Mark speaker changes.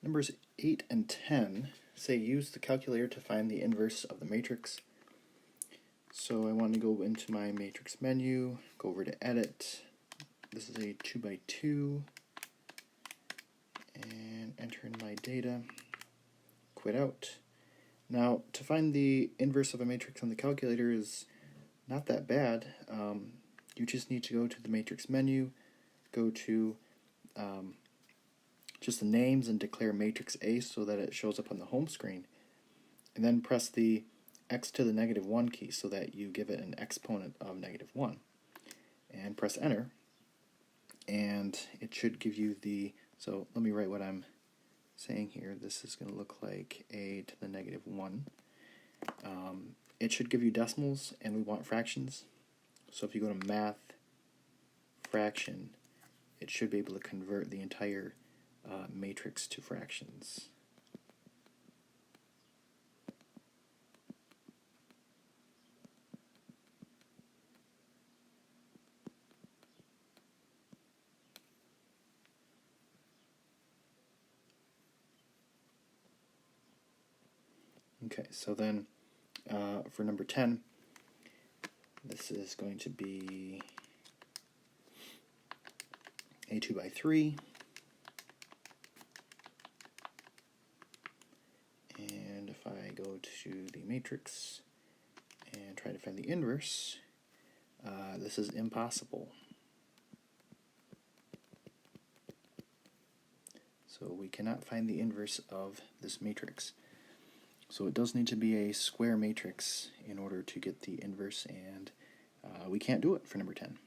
Speaker 1: Numbers 8 and 10 say use the calculator to find the inverse of the matrix. So I want to go into my matrix menu, go over to edit. This is a 2 by 2, and enter in my data, quit out. Now, to find the inverse of a matrix on the calculator is not that bad. You just need to go to the matrix menu, go to just the names and declare matrix A so that it shows up on the home screen, and then press the x to the -1 key so that you give it an exponent of -1, and press enter, and it should give you the, so let me write what I'm saying here. This is going to look like a to the -1. It should give you decimals, and we want fractions. So if you go to math, fraction, it should be able to convert the entire matrix to fractions. Okay, so then for number 10, this is going to be a 2 by 3. And if I go to the matrix and try to find the inverse, this is impossible. So we cannot find the inverse of this matrix. So it does need to be a square matrix in order to get the inverse, and we can't do it for number 10.